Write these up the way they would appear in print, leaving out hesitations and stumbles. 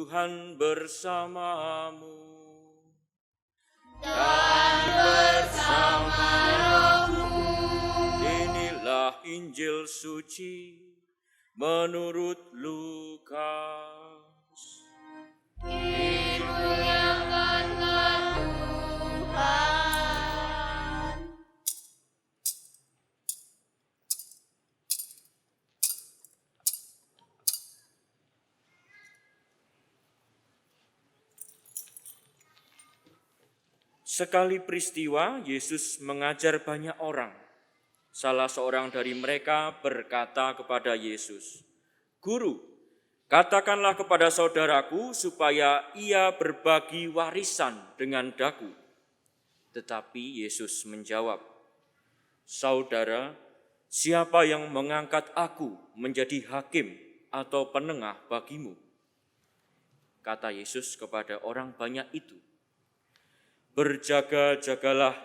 Tuhan bersamamu. Dan bersama rohmu. Inilah Injil suci menurut Lukas. Dimuliakanlah Tuhan. Sekali peristiwa, Yesus mengajar banyak orang. Salah seorang dari mereka berkata kepada Yesus, "Guru, katakanlah kepada saudaraku supaya ia berbagi warisan dengan daku." Tetapi Yesus menjawab, "Saudara, siapa yang mengangkat aku menjadi hakim atau penengah bagimu?" Kata Yesus kepada orang banyak itu, "Berjaga-jagalah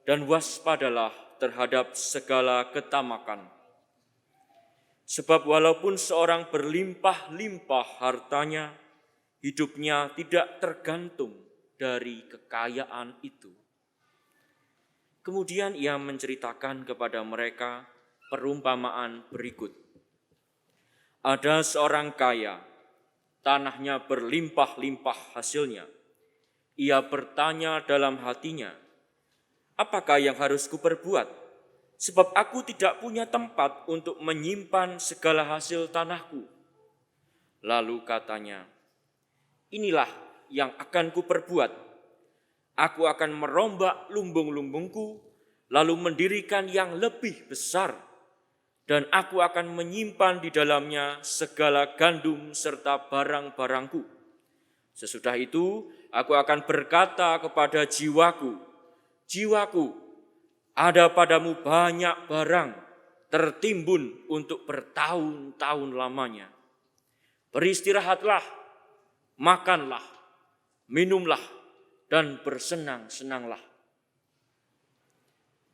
dan waspadalah terhadap segala ketamakan. Sebab walaupun seorang berlimpah-limpah hartanya, hidupnya tidak tergantung dari kekayaan itu." Kemudian ia menceritakan kepada mereka perumpamaan berikut. Ada seorang kaya, tanahnya berlimpah-limpah hasilnya. Ia bertanya dalam hatinya, "Apakah yang harus kuperbuat? Sebab aku tidak punya tempat untuk menyimpan segala hasil tanahku." Lalu katanya, "Inilah yang akan kuperbuat. Aku akan merombak lumbung-lumbungku, lalu mendirikan yang lebih besar, dan aku akan menyimpan di dalamnya segala gandum serta barang-barangku. Sesudah itu, aku akan berkata kepada jiwaku, 'Jiwaku, ada padamu banyak barang tertimbun untuk bertahun-tahun lamanya. Beristirahatlah, makanlah, minumlah, dan bersenang-senanglah.'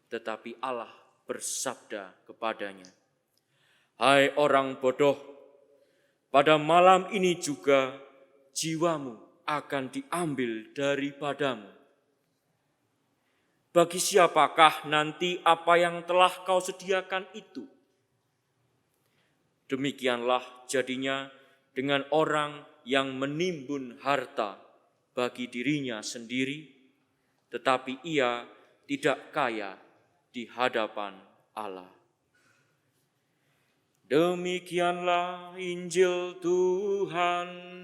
Tetapi Allah bersabda kepadanya, 'Hai orang bodoh, pada malam ini juga jiwamu akan diambil daripadamu. Bagi siapakah nanti apa yang telah kau sediakan itu?' Demikianlah jadinya dengan orang yang menimbun harta bagi dirinya sendiri, tetapi ia tidak kaya di hadapan Allah." Demikianlah Injil Tuhan.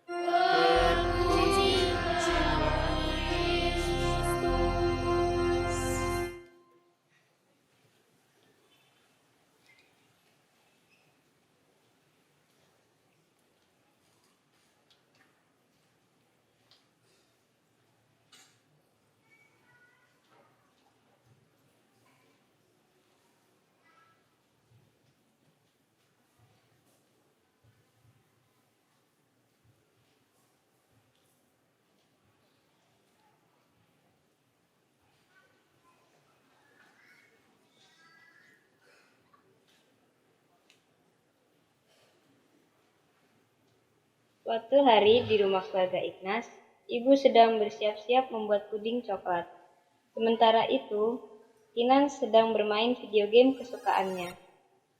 Terpuji Tuhan Yesus. Suatu hari di rumah keluarga Ignas, ibu sedang bersiap-siap membuat puding coklat. Sementara itu, Kinan sedang bermain video game kesukaannya.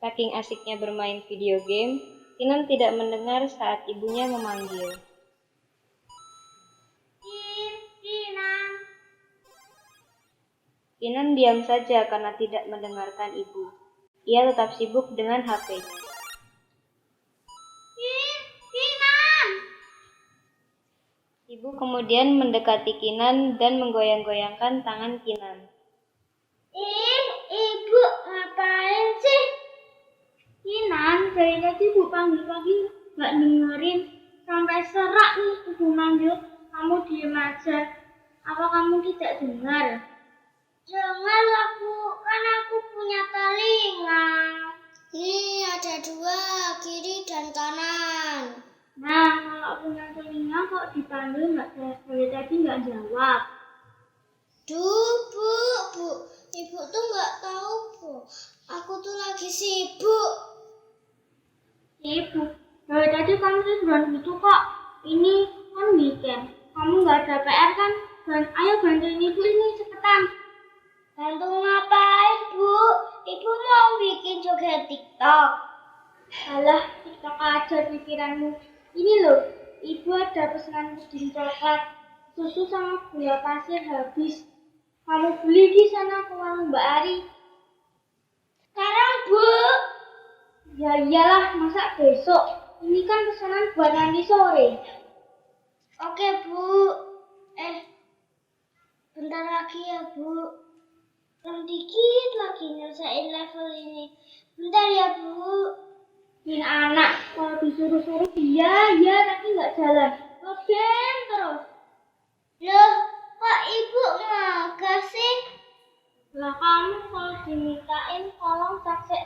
Saking asiknya bermain video game, Kinan tidak mendengar saat ibunya memanggil. Kinan. Kinan diam saja karena tidak mendengarkan ibu. Ia tetap sibuk dengan HP-nya. Kinan. Ibu kemudian mendekati Kinan dan menggoyang-goyangkan tangan Kinan. Ibu ngapain sih? Kinan, dari tadi ibu panggil-panggil gak dengerin. Sampai serak nih ibu manggil, kamu diem aja. Apa kamu tidak dengar? Dengar lah Bu, kan aku punya telinga. Ini ada dua, kiri dan kanan. Nah, kalau punya telinga kok dipanggil dari tadi nggak jawab. Bu, ibu tuh nggak tahu Bu. Aku tuh lagi sibuk. Sibuk? Dari tadi kamu tiduran gitu kok. Ini kan weekend. Kamu nggak ada PR kan? Dan ayo bantuin ibu ini cepetan. Bantu ngapain, Bu? Ibu mau bikin joget TikTok. Alah, TikTok aja pikiranmu. Ini loh, ibu ada pesanan puding coklat, susu sama gula pasir habis. Kamu beli di sana ke warung Mbak Ari. Sekarang, Bu. Ya iyalah, masa besok? Ini kan pesanan buat nanti sore. Oke, Bu. Bentar lagi ya, Bu. Dikit lagi nyelesain level ini. Bentar ya, Bu. Ini anak, kalau disuruh-suruh iya, tapi nggak jalan. Ngeband terus. Loh, kok Ibu nggak sih? Lah kamu kalau dimintain tolong saksek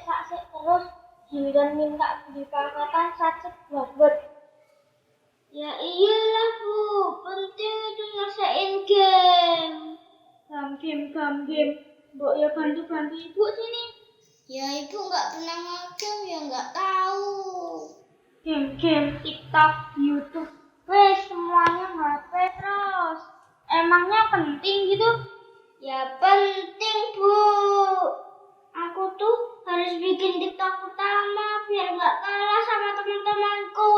terus. Giliran minta beli paketan sacek buat. Ya iyalah, Bu. Penting itu nyelesain game. Game. Mbok ya bantu ibu sini. Ya, Ibu nggak pernah ngegame, ya nggak tahu. Game, TikTok, YouTube. Wes semuanya HP terus. Emangnya penting gitu? Ya penting, Bu. Aku tuh harus bikin TikTok pertama biar nggak kalah sama teman-temanku.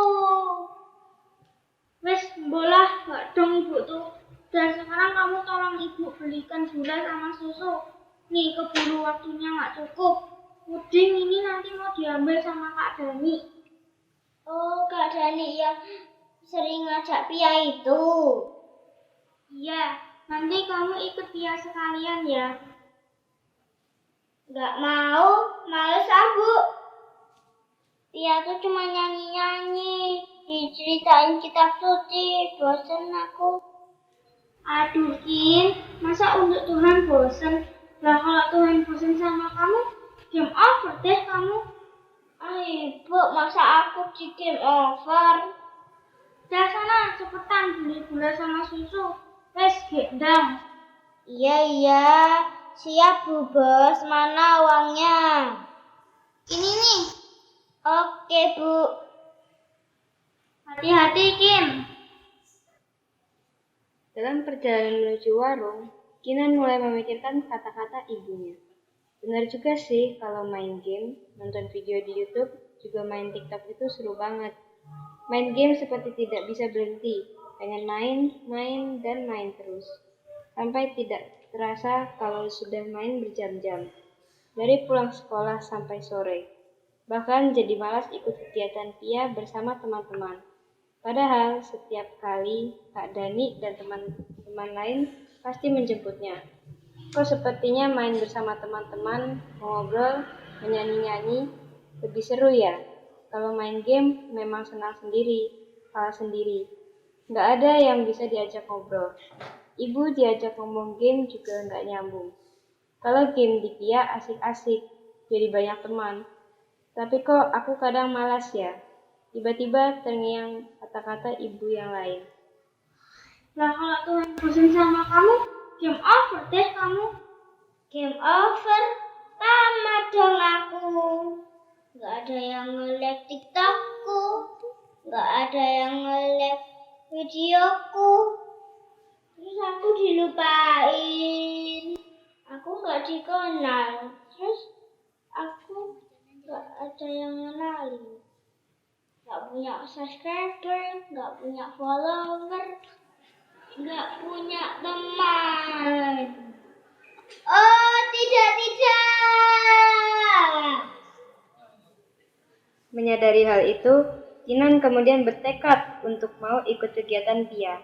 Wes bolah, gak dong ibu tuh. Dan sekarang kamu tolong ibu belikan gula sama susu. Nih keburu waktunya nggak cukup. Puding ini nanti mau diambil sama Kak Dani. Oh, Kak Dani yang sering ngajak Pia itu. Iya, nanti kamu ikut dia sekalian ya. Nggak mau, males Bu. Pia tuh cuma nyanyi-nyanyi, diceritain kitab suci, bosen aku. Aduh Kin, masa untuk Tuhan bosen? Lah kalau Tuhan bosen sama kamu, game over deh kamu. Ibu, masa aku di game over? Udah sana, cepetan beli gula sama susu. Wes, gendang. Iya, siap Bu Bos, mana uangnya? Ini nih. Oke Bu. Hati-hati Kin. Dalam perjalanan menuju warung, Kinan mulai memikirkan kata-kata ibunya. Benar juga sih kalau main game, nonton video di YouTube, juga main TikTok itu seru banget. Main game seperti tidak bisa berhenti, pengen main, dan main terus. Sampai tidak terasa kalau sudah main berjam-jam. Dari pulang sekolah sampai sore. Bahkan jadi malas ikut kegiatan Pia bersama teman-teman. Padahal setiap kali Kak Dani dan teman-teman lain pasti menjemputnya. Kok sepertinya main bersama teman-teman, mengobrol, menyanyi-nyanyi, lebih seru ya? Kalau main game memang senang sendiri, kalah sendiri. Nggak ada yang bisa diajak ngobrol. Ibu diajak ngomong game juga nggak nyambung. Kalau game di Pia asik-asik, jadi banyak teman. Tapi kok aku kadang malas ya? Tiba-tiba terngiang kata-kata ibu yang lain. Lah kalau Tuhan bosen sama kamu, game over deh kamu. Game over? Tamat dong aku. Gak ada yang nge-like TikTokku. Gak ada yang nge-like videoku. Terus aku dilupain. Aku gak dikenal. Terus aku gak ada yang ngenalin. Gak punya subscriber, gak punya follower, gak punya teman. Oh, tidak. Menyadari hal itu, Kinan kemudian bertekad untuk mau ikut kegiatan Pia.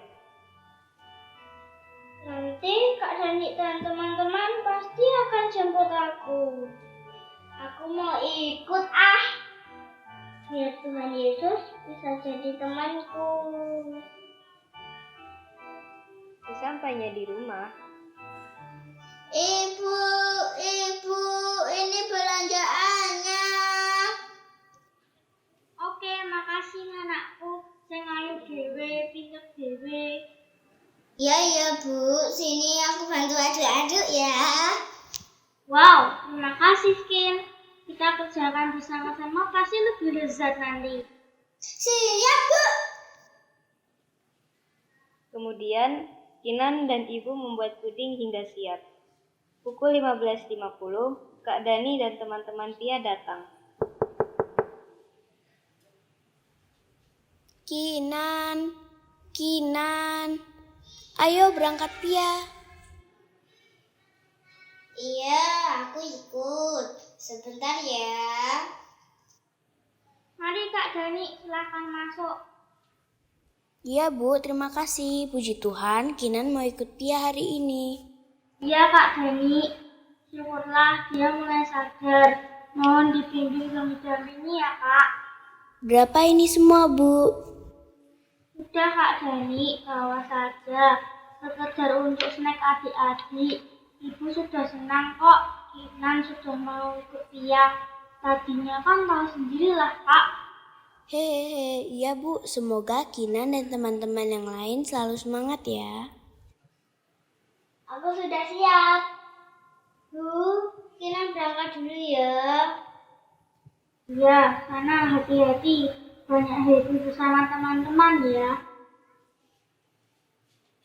Nanti Kak Dani dan teman-teman pasti akan jemput aku. Aku mau ikut biar Tuhan Yesus bisa jadi temanku. Sesampainya di rumah, Ibu, ini belanjaannya. Oke, makasih anakku. Sing ayu dhewe, pinter dhewe. Ya Bu, sini aku bantu aduk-aduk ya. Wow, terima kasih Kin. Kita kerjakan bersama-sama pasti lebih lezat nanti. Siap, Bu. Kemudian, Kinan dan Ibu membuat puding hingga siap. Pukul 15.50, Kak Dani dan teman-teman Pia datang. Kinan, ayo berangkat Pia. Iya, aku ikut. Sebentar ya. Mari Kak Dani, silakan masuk. Iya Bu, terima kasih. Puji Tuhan, Kinan mau ikut Pia hari ini. Iya Kak Dani, syukurlah dia mulai sadar. Mohon dibimbing dan didampingi ya Kak. Berapa ini semua Bu? Udah Kak Dani, bawa saja. Sekedar untuk snack adik-adik. Ibu sudah senang kok, Kinan sudah mau ikut Pia. Tadinya kan tahu sendirilah Kak. Hehehe, iya Bu. Semoga Kinan dan teman-teman yang lain selalu semangat ya. Aku sudah siap. Bu, Kinan berangkat dulu ya. Iya, sana hati-hati. Banyak happy bersama teman-teman ya.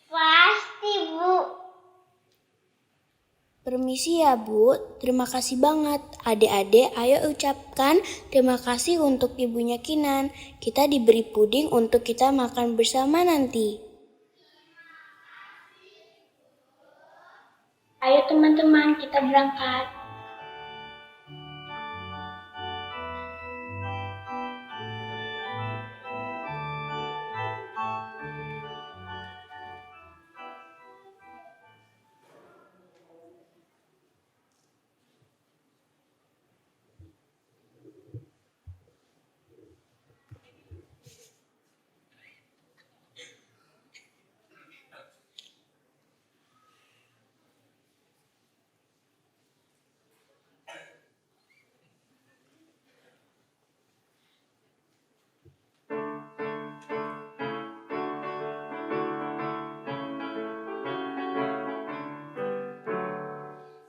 Pasti, Bu. Permisi ya Bu, terima kasih banget. Adik-adik, ayo ucapkan terima kasih untuk ibunya Kinan. Kita diberi puding untuk kita makan bersama nanti. Ayo teman-teman, kita berangkat.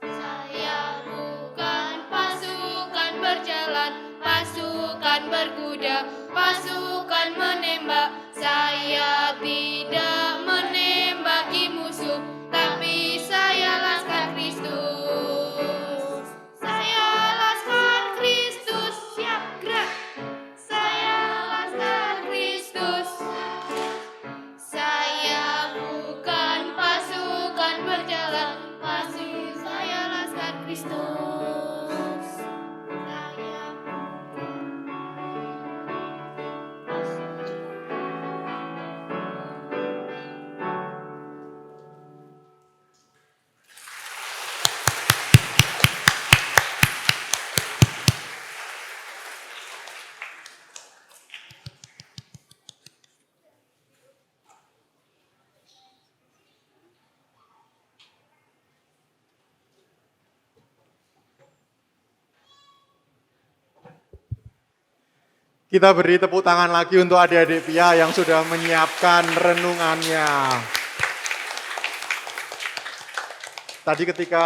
Saya bukan pasukan berjalan, pasukan berkuda, pasukan menembak. Saya tidak menembaki musuh, tapi saya laskar Kristus. Saya laskar Kristus, siap gerak. Saya laskar Kristus. Saya bukan pasukan berjalan, pasukan saya laskar Kristus. Saya Kita beri tepuk tangan lagi untuk adik-adik Pia yang sudah menyiapkan renungannya. Tadi ketika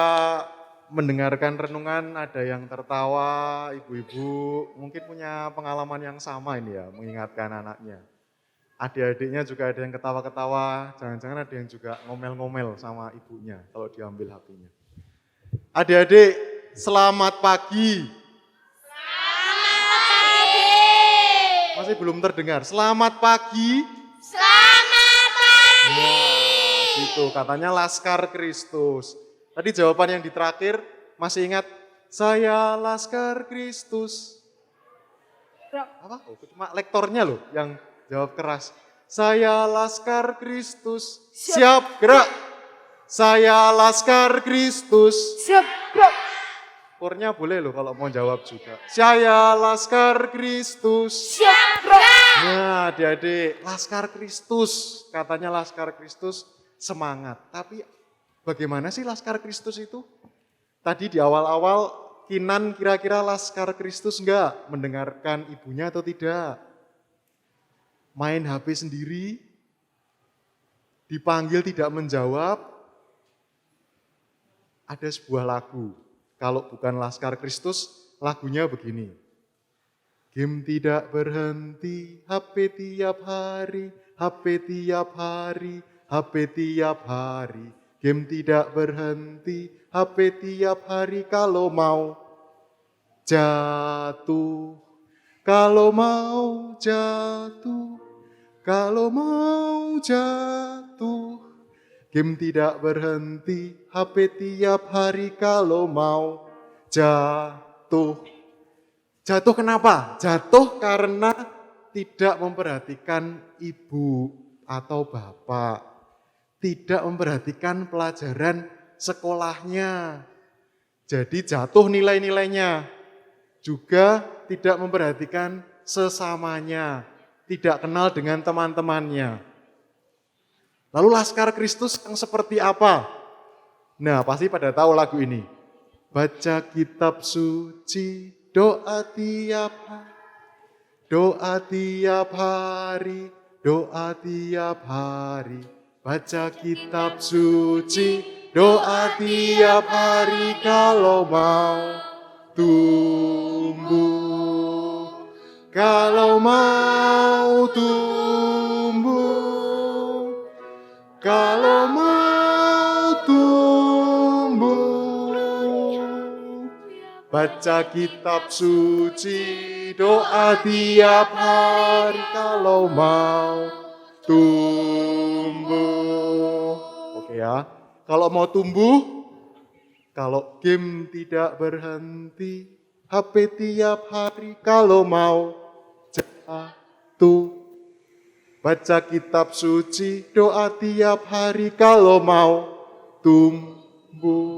mendengarkan renungan ada yang tertawa, ibu-ibu mungkin punya pengalaman yang sama ini ya, mengingatkan anaknya. Adik-adiknya juga ada yang ketawa-ketawa, jangan-jangan ada yang juga ngomel-ngomel sama ibunya kalau diambil HP-nya. Adik-adik, selamat pagi. Masih belum terdengar. Selamat pagi. Selamat pagi. Wah, gitu. Katanya Laskar Kristus. Tadi jawaban yang di terakhir masih ingat? Saya Laskar Kristus. Apa? Oh, cuma lektornya loh yang jawab keras. Saya Laskar Kristus. Siap gerak. Saya Laskar Kristus. Siap gerak. Kornya boleh loh kalau mau jawab juga. Saya Laskar Kristus. Siap gerak. Nah, adik-adik, Laskar Kristus. Katanya Laskar Kristus semangat. Tapi bagaimana sih Laskar Kristus itu? Tadi di awal-awal, Kinan kira-kira Laskar Kristus enggak? Mendengarkan ibunya atau tidak? Main HP sendiri? Dipanggil tidak menjawab? Ada sebuah lagu. Kalau bukan Laskar Kristus, lagunya begini. Game tidak berhenti, HP tiap hari, HP tiap hari, HP tiap hari. Game tidak berhenti, HP tiap hari kalau mau jatuh. Kalau mau jatuh, kalau mau jatuh. Game tidak berhenti, HP tiap hari kalau mau jatuh. Jatuh kenapa? Jatuh karena tidak memperhatikan ibu atau bapak. Tidak memperhatikan pelajaran sekolahnya. Jadi jatuh nilai-nilainya. Juga tidak memperhatikan sesamanya. Tidak kenal dengan teman-temannya. Lalu Laskar Kristus yang seperti apa? Nah, pasti pada tahu lagu ini. Baca kitab suci, doa tiap hari, doa tiap hari, doa tiap hari. Baca kitab suci, doa tiap hari kalau mau tumbuh. Kalau mau tumbuh, kalau mau tumbuh. Baca kitab suci, doa tiap hari kalau mau tumbuh. Oke ya, kalau mau tumbuh, kalau game tidak berhenti, HP tiap hari kalau mau jatuh. Baca kitab suci, doa tiap hari kalau mau tumbuh.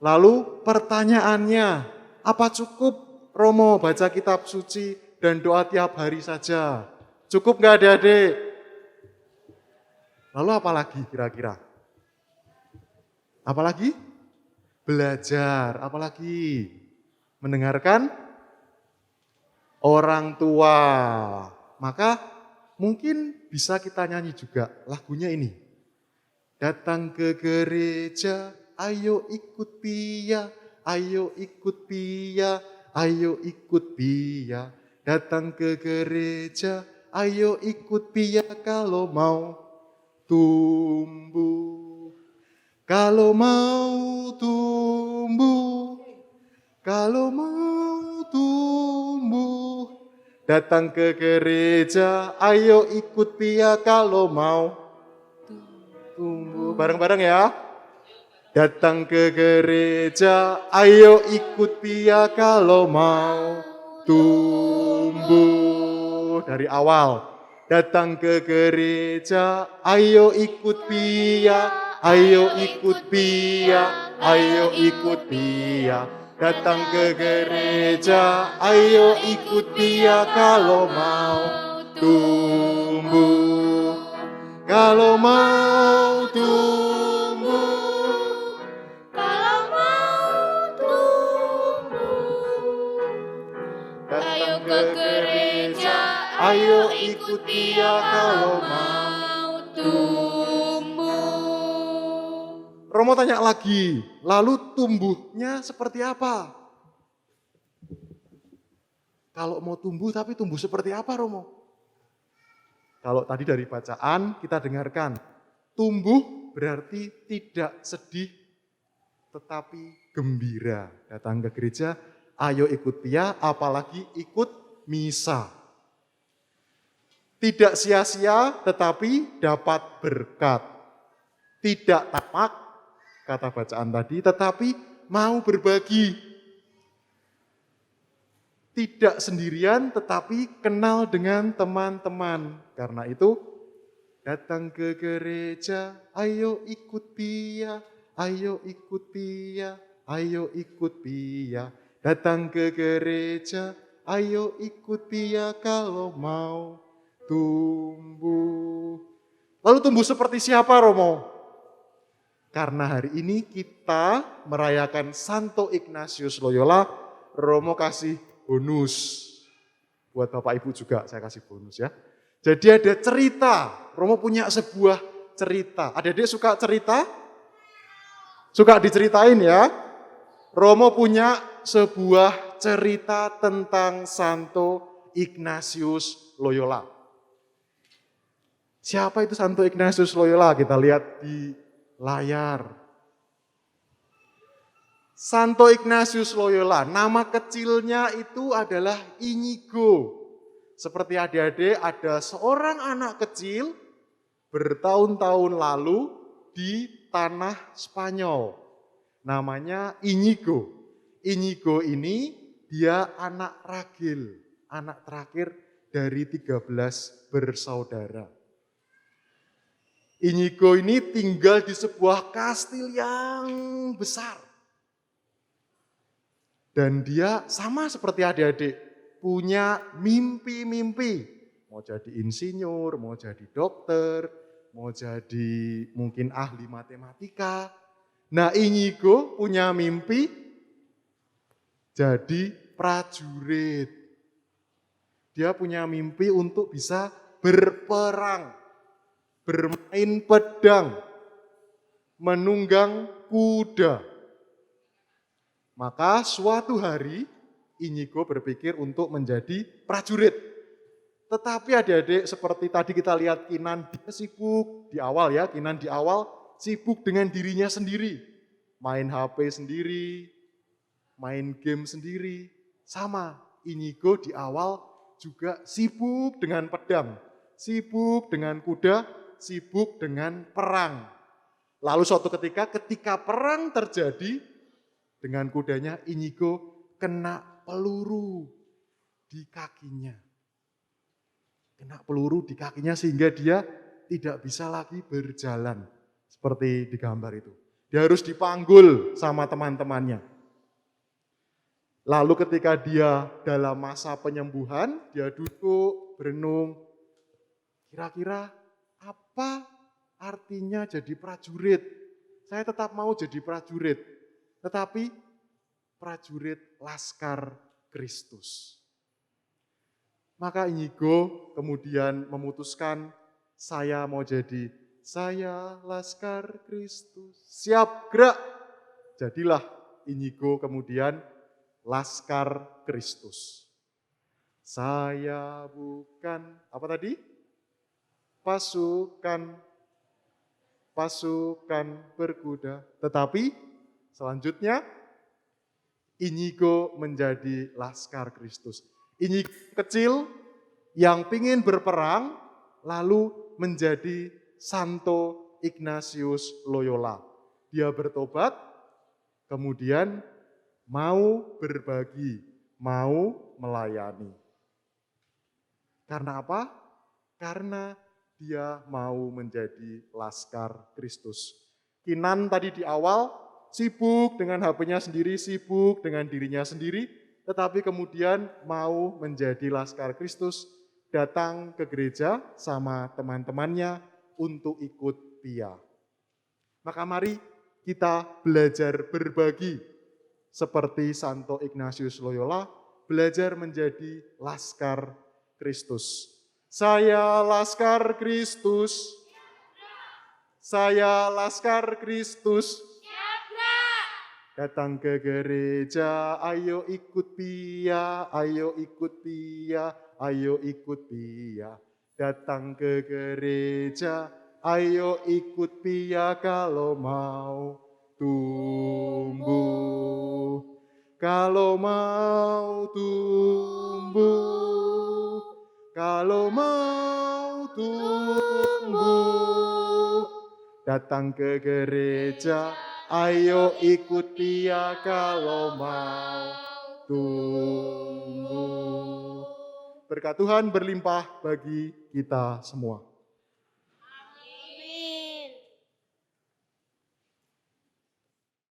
Lalu pertanyaannya, apa cukup Romo baca kitab suci dan doa tiap hari saja? Cukup nggak adik-adik? Lalu apa lagi kira-kira? Apalagi? Belajar, apalagi? Mendengarkan orang tua. Maka mungkin bisa kita nyanyi juga lagunya ini. Datang ke gereja, ayo ikut Pia, ayo ikut Pia, ayo ikut Pia. Datang ke gereja, ayo ikut Pia kalau mau tumbuh. Kalau mau tumbuh, kalau mau tumbuh. Datang ke gereja, ayo ikut Pia kalau mau tumbuh. Bareng-bareng ya. Datang ke gereja, ayo ikut Pia kalau mau tumbuh. Dari awal. Datang ke gereja, ayo ikut Pia, ayo ikut Pia, ayo ikut Pia. Datang ke gereja, ayo ikut Pia kalau mau tumbuh. Kalau mau tumbuh. Kalau mau tumbuh, ayo ke gereja, Ayo ikut Pia kalau mau tumbuh. Romo tanya lagi, lalu tumbuhnya seperti apa? Kalau mau tumbuh tapi tumbuh seperti apa Romo? Kalau tadi dari bacaan kita dengarkan, tumbuh berarti tidak sedih tetapi gembira. Datang ke gereja, ayo ikut Pia, apalagi ikut misa. Tidak sia-sia tetapi dapat berkat. Tidak tamak, kata bacaan tadi, tetapi mau berbagi. Tidak sendirian tetapi kenal dengan teman-teman. Karena itu datang ke gereja, ayo ikut Pia, ayo ikut Pia, ayo ikut Pia. Datang ke gereja, ayo ikut Pia kalau mau tumbuh. Lalu tumbuh seperti siapa Romo? Karena hari ini kita merayakan Santo Ignatius Loyola, Romo kasih bonus. Buat Bapak Ibu juga saya kasih bonus ya. Jadi ada cerita, Romo punya sebuah cerita. Adik-adik suka cerita? Suka diceritain ya? Romo punya sebuah cerita tentang Santo Ignatius Loyola. Siapa itu Santo Ignatius Loyola? Kita lihat di layar. Santo Ignatius Loyola, nama kecilnya itu adalah Inigo. Seperti adik-adik, ada seorang anak kecil bertahun-tahun lalu di tanah Spanyol. Namanya Inigo. Inigo ini dia anak ragil, anak terakhir dari 13 bersaudara. Inigo ini tinggal di sebuah kastil yang besar. Dan dia sama seperti adik-adik, punya mimpi-mimpi. Mau jadi insinyur, mau jadi dokter, mau jadi mungkin ahli matematika. Nah, Inigo punya mimpi jadi prajurit. Dia punya mimpi untuk bisa berperang, bermain pedang, menunggang kuda. Maka suatu hari Inigo berpikir untuk menjadi prajurit. Tetapi adik-adik seperti tadi kita lihat Kinan, dia sibuk di awal ya, Kinan di awal sibuk dengan dirinya sendiri. Main HP sendiri, main game sendiri. Sama, Inigo di awal juga sibuk dengan pedang, sibuk dengan kuda, sibuk dengan perang. Lalu suatu ketika perang terjadi, dengan kudanya Inigo kena peluru di kakinya. Kena peluru di kakinya sehingga dia tidak bisa lagi berjalan. Seperti di gambar itu. Dia harus dipanggul sama teman-temannya. Lalu ketika dia dalam masa penyembuhan, dia duduk, berenung. Kira-kira apa artinya jadi prajurit? Saya tetap mau jadi prajurit. Tetapi prajurit Laskar Kristus. Maka Inigo kemudian memutuskan, saya Laskar Kristus. Siap, gerak. Jadilah Inigo kemudian Laskar Kristus. Saya bukan, apa tadi? Pasukan berkuda. Tetapi selanjutnya, Inigo menjadi Laskar Kristus. Inigo kecil yang ingin berperang, lalu menjadi Santo Ignatius Loyola. Dia bertobat, kemudian mau berbagi, mau melayani. Karena apa? Karena dia mau menjadi Laskar Kristus. Kinan tadi di awal, sibuk dengan HP-nya sendiri, sibuk dengan dirinya sendiri, tetapi kemudian mau menjadi Laskar Kristus, datang ke gereja sama teman-temannya untuk ikut PIA. Maka mari kita belajar berbagi seperti Santo Ignatius Loyola, belajar menjadi Laskar Kristus. Saya Laskar Kristus. Saya Laskar Kristus. Datang ke gereja, ayo ikut PIA, ayo ikut PIA, ayo ikut PIA. Datang ke gereja, ayo ikut PIA kalau mau tumbuh. Kalau mau tumbuh, kalau mau tumbuh. Datang ke gereja, ayo ikut PIA kalau mau tumbuh. Berkat Tuhan berlimpah bagi kita semua.